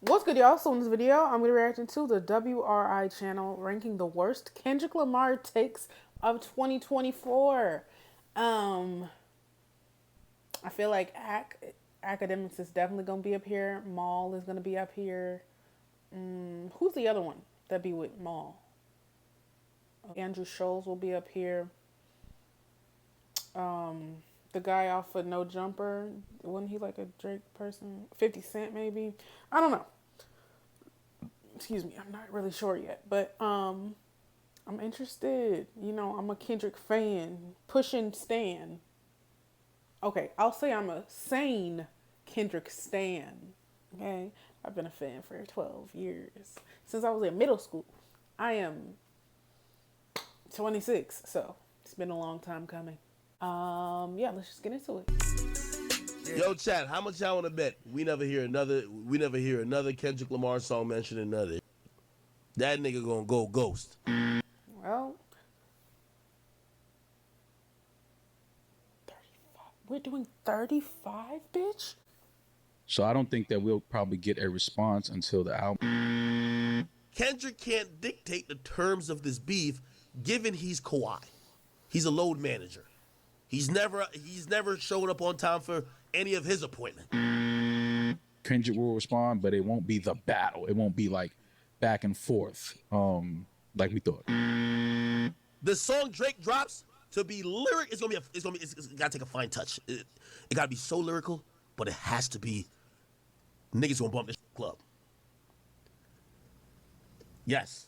What's good, y'all? So in this video, I'm going to be reacting to the WRI channel ranking the worst Kendrick Lamar takes of 2024. I feel like Academics is definitely going to be up here. Maul is going to be up here. Who's the other one that be with Maul? Andrew Scholes will be up here. The guy off of No Jumper, wasn't he like a Drake person? 50 Cent maybe? I don't know. Excuse me, I'm not really sure yet. But I'm interested. You know, I'm a Kendrick fan. Pushing stan. Okay, I'll say I'm a sane Kendrick stan. Okay? I've been a fan for 12 years. Since I was in middle school. I am 26, so it's been a long time coming. Yeah, let's just get into it. Yo, chat, how much y'all want to bet we never hear another Kendrick Lamar song mentioned another? That nigga gonna go ghost. Well, 35. We're doing 35, bitch? So I don't think that we'll probably get a response until the album. Kendrick can't dictate the terms of this beef, given he's Kawhi. He's a load manager. He's never showed up on time for any of his appointments. Kendrick will respond, but it won't be the battle. It won't be like back and forth, like we thought. The song Drake drops to be lyric, it's gotta take a fine touch. It gotta be so lyrical, but it has to be niggas gonna bump this club. Yes.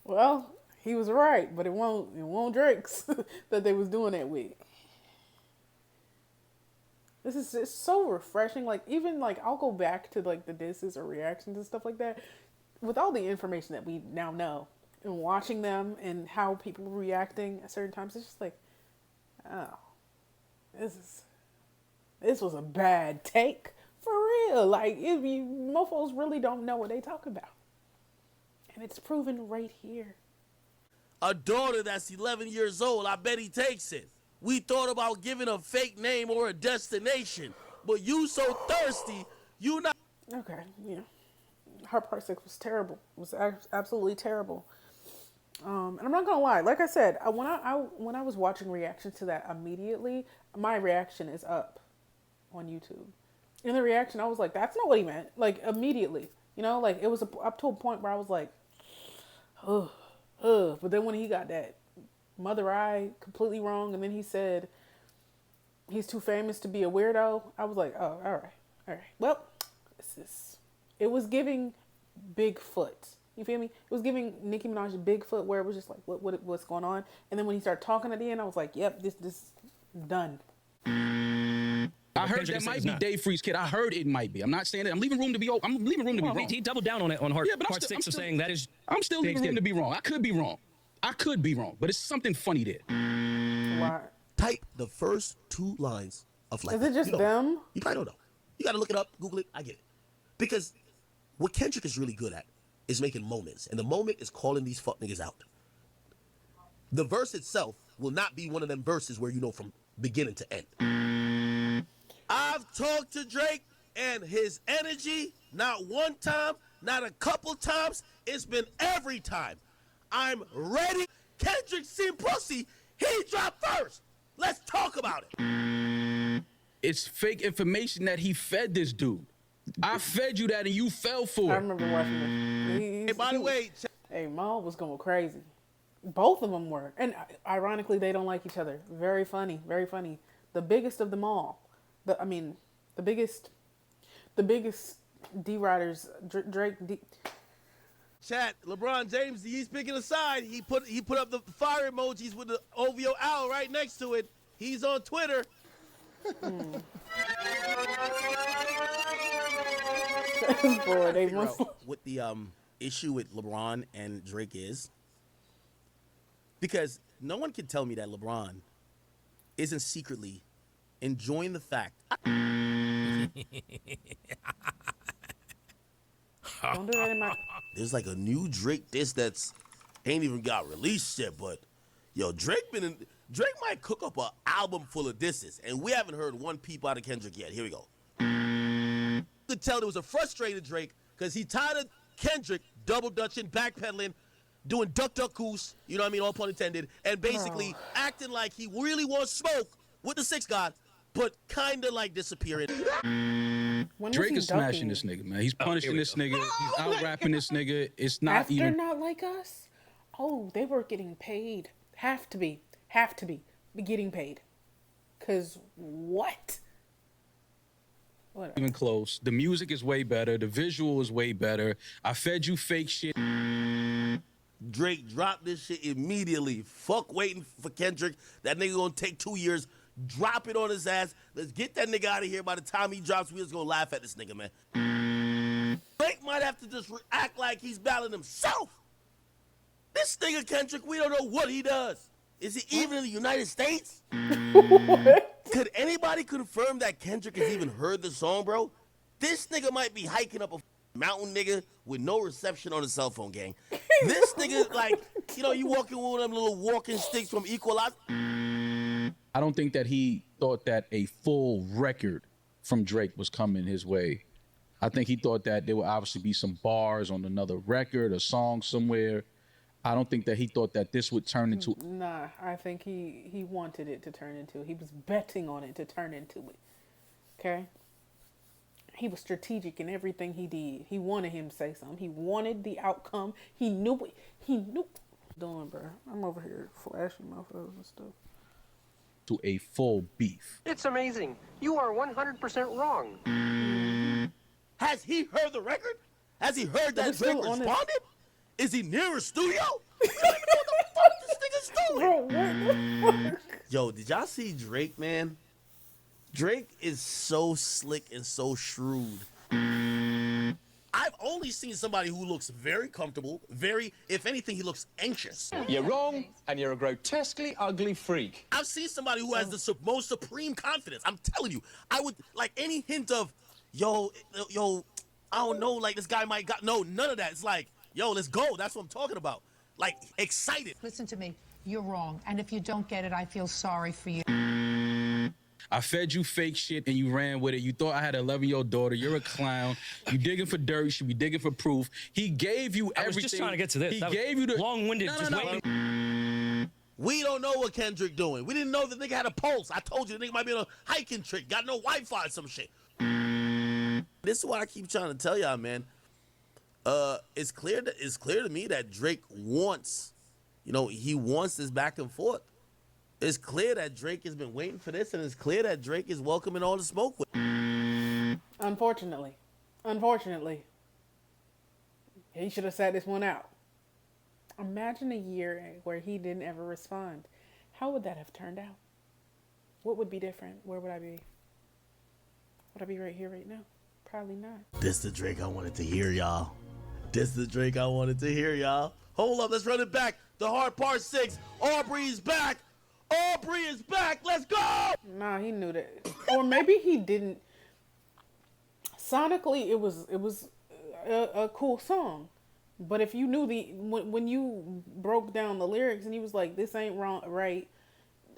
Well, he was right, but it won't Drake's that they was doing that with. This is just so refreshing. Like, even like I'll go back to like the disses or reactions and stuff like that. With all the information that we now know and watching them and how people were reacting at certain times, it's just like, oh, this was a bad take for real. Like, if you mofos really don't know what they talk about. And it's proven right here. A daughter that's 11 years old, I bet he takes it. We thought about giving a fake name or a destination, but you so thirsty, you not. Okay, yeah. Her part 6 was terrible. It was absolutely terrible. And I'm not gonna lie. Like I said, when I was watching reactions to that immediately, my reaction is up on YouTube. In the reaction, I was like, "That's not what he meant." Like immediately, you know, like it was up to a point where I was like, "Ugh." But then when he got that mother eye completely wrong, and then he said he's too famous to be a weirdo, I was like, oh, all right. Well, it was giving Bigfoot. You feel me? It was giving Nicki Minaj Bigfoot, where it was just like, what's going on? And then when he started talking at the end, I was like, yep, this done. I heard that might be Dave Freeze Kid. I heard it might be. I'm not saying it. I'm leaving room to be open. I'm leaving room to be wrong. He doubled down on it on part 6 of saying that is. I'm still leaving room to be wrong. I could be wrong. But it's something funny there. Why? Type the first 2 lines of like. Is it just them? You probably don't know. You gotta look it up, Google it. I get it. Because what Kendrick is really good at is making moments, and the moment is calling these fuck niggas out. The verse itself will not be one of them verses where you know from beginning to end. I've talked to Drake and his energy, not one time, not a couple times, it's been every time. I'm ready. Kendrick seen pussy, he dropped first. Let's talk about it. It's fake information that he fed this dude. I fed you that and you fell for it. I remember watching this. Hey, by the way, hey, Maul was going crazy. Both of them were. And ironically, they don't like each other. Very funny, very funny. The biggest of them all. The biggest D-Riders, Drake. Chat, LeBron James, he's picking a side. He put up the fire emojis with the OVO owl right next to it. He's on Twitter. Boy, what the issue with LeBron and Drake is, because no one can tell me that LeBron isn't secretly enjoying the fact. Don't do that in my. There's like a new Drake diss that's ain't even got released yet, but Yo, Drake might cook up an album full of disses, and we haven't heard one peep out of Kendrick yet. Here we go. You could tell there was a frustrated Drake because he tired of Kendrick double dutching, backpedaling, doing duck duck goose, you know what I mean, all pun intended, and basically acting like he really wants smoke with the Six God, but kind of like disappearing. Drake is smashing this nigga, man. He's punishing this nigga. He's out rapping this nigga. It's not After even Not Like Us. Oh, they were getting paid. Have to be getting paid. Cause what? Whatever. even close. The music is way better. The visual is way better. I fed you fake shit. Drake dropped this shit immediately. Fuck waiting for Kendrick. That nigga gonna take 2 years. Drop it on his ass. Let's get that nigga out of here. By the time he drops, we just gonna laugh at this nigga, man. Drake might have to just act like he's battling himself. This nigga Kendrick, we don't know what he does. Is he even in the United States? Could anybody confirm that Kendrick has even heard the song, bro? This nigga might be hiking up a mountain, nigga, with no reception on his cell phone, gang. This nigga, like, you know, you walking with one of them little walking sticks from Equalize. I don't think that he thought that a full record from Drake was coming his way. I think he thought that there would obviously be some bars on another record, a song somewhere. I don't think that he thought that this would turn into... Nah, I think he wanted it to turn into... He was betting on it to turn into it. Okay? He was strategic in everything he did. He wanted him to say something. He wanted the outcome. He knew it. He knew... Doing, bro. I'm over here flashing motherfuckers and stuff. To a full beef. It's amazing. You are 100% wrong. Has he heard the record? Has he heard that Drake responded? Is he near a studio? We don't even know what the fuck this nigga's doing. Bro, what the fuck? Yo, did y'all see Drake, man? Drake is so slick and so shrewd. I've only seen somebody who looks very comfortable, if anything, he looks anxious. You're wrong, and you're a grotesquely ugly freak. I've seen somebody who has the most supreme confidence. I'm telling you, I would, like, any hint of, yo, I don't know, like, this guy might got, no, none of that. It's like, yo, let's go. That's what I'm talking about. Like, excited. Listen to me. You're wrong. And if you don't get it, I feel sorry for you. I fed you fake shit and you ran with it. You thought I had an 11-year-old daughter. You're a clown. You digging for dirt. You should be digging for proof. He gave you everything. I was just trying to get to this. He gave you the... Long-winded, just waiting. We don't know what Kendrick doing. We didn't know the nigga had a pulse. I told you the nigga might be on a hiking trip. Got no Wi-Fi or some shit. This is what I keep trying to tell y'all, man. It's clear to me that Drake wants, he wants this back and forth. It's clear that Drake has been waiting for this, and it's clear that Drake is welcoming all the smoke with. Unfortunately, he should have sat this one out. Imagine a year where he didn't ever respond. How would that have turned out? What would be different? Where would I be? Would I be right here, right now? Probably not. This the Drake I wanted to hear, y'all. This the Drake I wanted to hear, y'all. Hold up, let's run it back. The hard part 6. Aubrey's back. Aubrey is back. Let's go. Nah, he knew that, or maybe he didn't. Sonically, it was a cool song, but if you knew when you broke down the lyrics and he was like, "This ain't wrong, right?"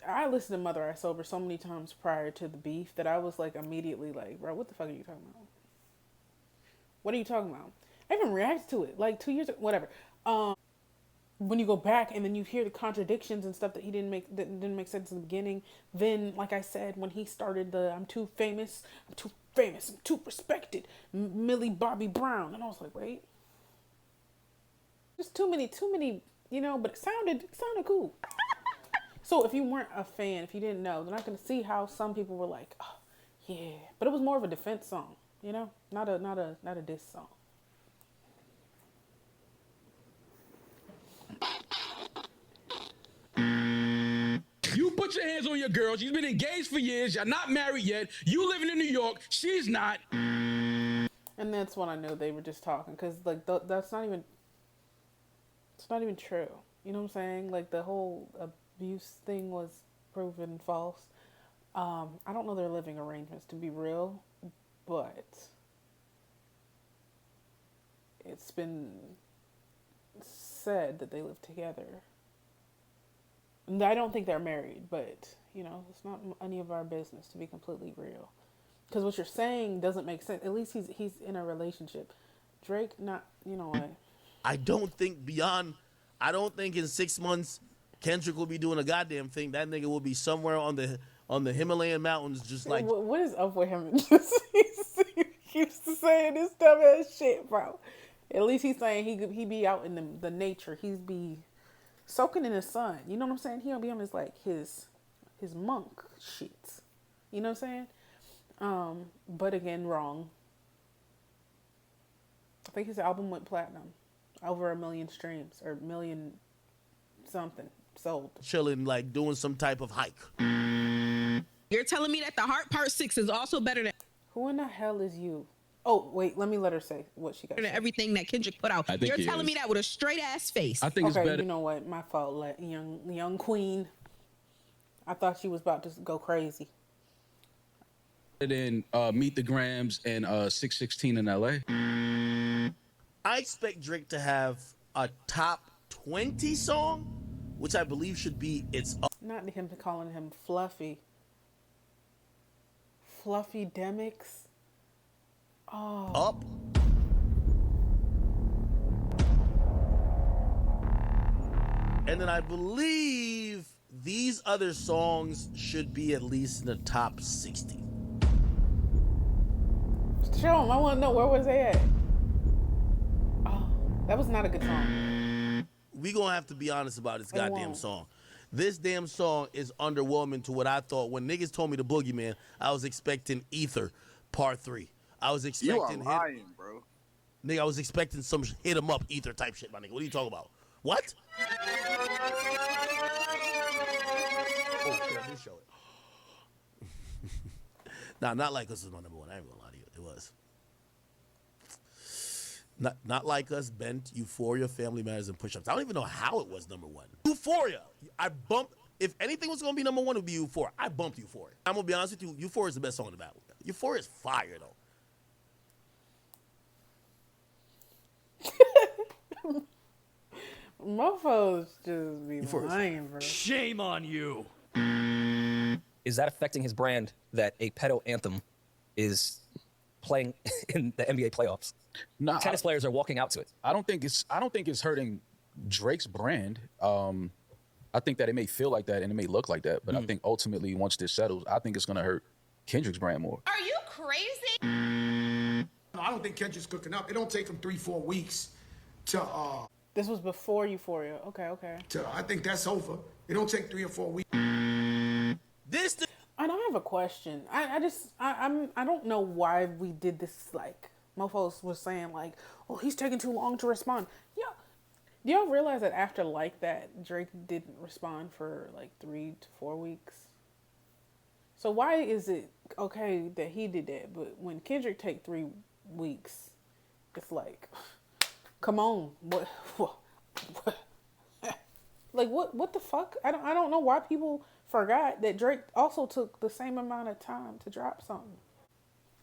I listened to Mother I Sober so many times prior to the beef that I was like immediately like, "Bro, what the fuck are you talking about? What are you talking about?" I even reacted to it like 2 years ago, whatever. When you go back and then you hear the contradictions and stuff that didn't make sense in the beginning, then like I said, when he started the I'm too famous, I'm too respected, Millie Bobby Brown, and I was like, wait, just too many, but it sounded cool. So if you weren't a fan, if you didn't know, then I can see how some people were like, oh yeah, but it was more of a defense song, not a diss song. You put your hands on your girl. She's been engaged for years. You're not married yet. You living in New York. She's not. And that's when I knew they were just talking, because like that's not even. It's not even true. You know what I'm saying? Like the whole abuse thing was proven false. I don't know their living arrangements to be real, but it's been said that they live together. I don't think they're married, but you know, it's not any of our business to be completely real. Because what you're saying doesn't make sense. At least he's in a relationship. Drake, not, you know what? I don't think in 6 months Kendrick will be doing a goddamn thing. That nigga will be somewhere on the Himalayan mountains, just like What is up with him? He keeps saying this dumbass shit, bro. At least he's saying he be out in the nature. He'd be soaking in the sun. You know what I'm saying? He don't be on his monk shit. You know what I'm saying? But again, wrong. I think his album went platinum. Over 1 million streams or 1 million something sold. chilling, like doing some type of hike. You're telling me that the Heart Part 6 is also better than Who in the hell is you? Oh, wait, let me let her say what she got to say. everything that Kendrick put out. I think You're he telling is. me that with a straight ass face. I think it's Okay, better. you know what? My fault. Like, young queen. I thought she was about to go crazy. Than Meet the Grams and 616 in LA. I expect Drake to have a top 20 song, which I believe should be its Not him calling him Fluffy. Fluffy Demix. Oh. up. And then I believe these other songs should be at least in the top 60. Show him. I want to know where was they at. Oh, that was not a good song. We gonna have to be honest about this goddamn won't. song. This damn song is underwhelming to what I thought. When niggas told me the Boogeyman, I was expecting Ether Part 3. I was expecting lying, bro. Nigga, I was expecting some hit 'em up Ether type shit, my nigga. What are you talking about? What? Oh, shit, I did show it. Nah, Not Like Us is my number one. I ain't gonna lie to you. It was. Not Like Us, Bent, Euphoria, Family Matters, and Push-Ups. I don't even know how it was number one. Euphoria. I bumped. If anything was gonna be number one, it would be Euphoria. I bumped Euphoria. I'm gonna be honest with you. Euphoria is the best song in the battle. Euphoria is fire though. Mofos just be lying, bro. Shame on you. Is that affecting his brand that a pedo anthem is playing in the NBA playoffs? No, Tennis players are walking out to it. I don't think it's hurting Drake's brand. I think that it may feel like that and it may look like that, but I think ultimately once this settles, I think it's gonna hurt Kendrick's brand more. Are you crazy? I don't think Kendrick's cooking up. It don't take him 3-4 weeks to This was before Euphoria. Okay. I think that's over. It don't take 3 or 4 weeks. I don't have a question. I don't know why we did this. Like Mofos was saying, like, oh, he's taking too long to respond. Yeah. Do y'all realize that after Like That, Drake didn't respond for like 3 to 4 weeks? So why is it okay that he did that, but when Kendrick take 3 weeks, it's like, come on, what? Like what the fuck? I don't know why people forgot that Drake also took the same amount of time to drop something.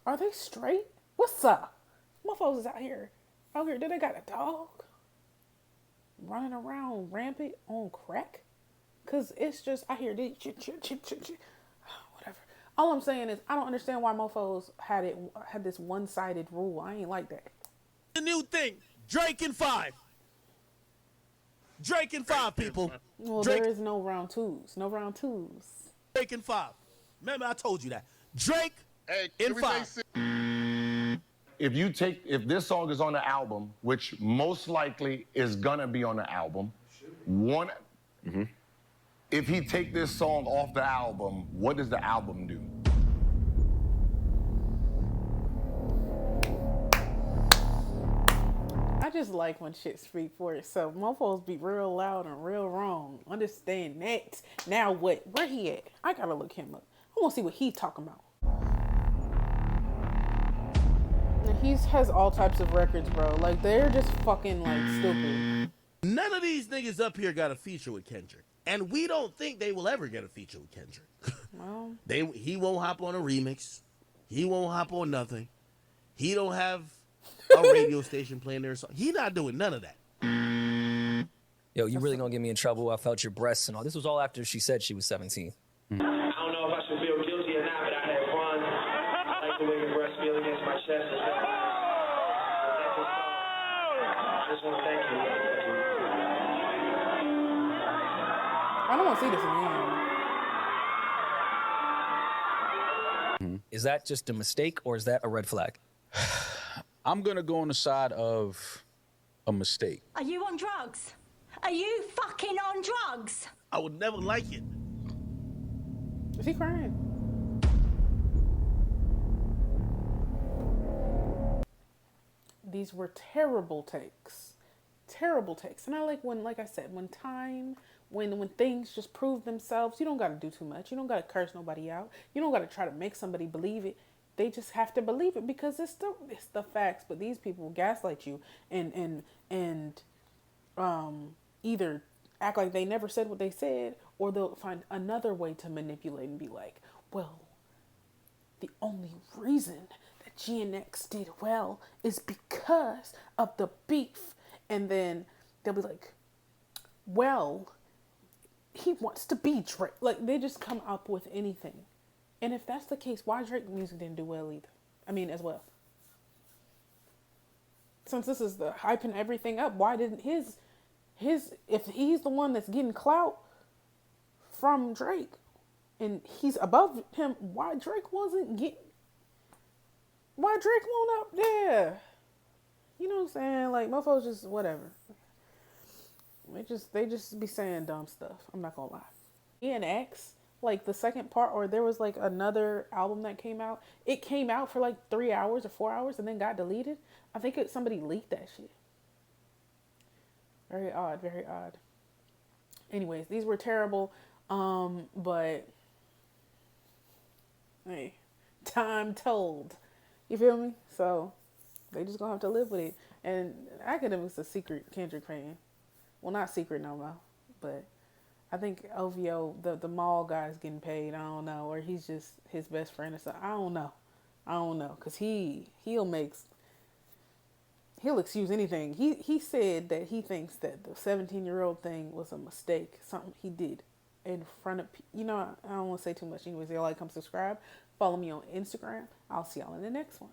Are they straight? What's up? Motherfuckers is out here. Then they got a dog running around rampant on crack. Cause it's just I hear this whatever. All I'm saying is I don't understand why mofos had this one-sided rule. I ain't like that. The new thing, Drake in 5. Drake in 5, people. Well, Drake, there is no round twos. No round twos. Drake in 5. Remember, I told you that. Drake in 5. If this song is on the album, which most likely is gonna be on the album, if he take this song off the album, what does the album do? I just like when shit speak for itself. Mofos be real loud and real wrong. Understand that. Now what? Where he at? I gotta look him up. I want to see what he's talking about. He has all types of records, bro. Like, they're just fucking, like, stupid. None of these niggas up here got a feature with Kendrick. And we don't think they will ever get a feature with Kendrick. Well, He won't hop on a remix. He won't hop on nothing. He don't have a radio station playing their song. He not doing none of that. Yo, you really gonna get me in trouble? I felt your breasts and all. This was all after she said she was 17. I don't know if I should feel guilty or not, but I had fun. I like the way your breasts feel against my chest. I just want to thank you. I don't want to see this again. Is that just a mistake or is that a red flag? I'm going to go on the side of a mistake. Are you on drugs? Are you fucking on drugs? I would never like it. Is he crying? These were terrible takes. Terrible takes. And I like when, like I said, when things just prove themselves, you don't got to do too much. You don't got to curse nobody out. You don't got to try to make somebody believe it. They just have to believe it because it's the facts. But these people gaslight you and either act like they never said what they said, or they'll find another way to manipulate and be like, well, the only reason that GNX did well is because of the beef. And then they'll be like, well, he wants to be Drake. Like, they just come up with anything. And if that's the case, why Drake music didn't do well either? I mean, as well. Since this is the hyping everything up, why didn't his if he's the one that's getting clout from Drake and he's above him, why Drake wasn't up there? You know what I'm saying? Like, motherfuckers just whatever. They just be saying dumb stuff. I'm not gonna lie. ENX, like the second part, or there was like another album that came out. It came out for like 3 hours or 4 hours and then got deleted. I think somebody leaked that shit. Very odd, very odd. Anyways, these were terrible. But hey, time told. You feel me? So they just gonna have to live with it. And Academic's a secret Kendrick fan. Well, not secret no more, but I think OVO, the mall guy's getting paid. I don't know, or he's just his best friend or something. I don't know, cause he'll excuse anything. He said that he thinks that the 17-year-old thing was a mistake, something he did in front of, I don't want to say too much. Anyways, y'all like, come subscribe, follow me on Instagram. I'll see y'all in the next one.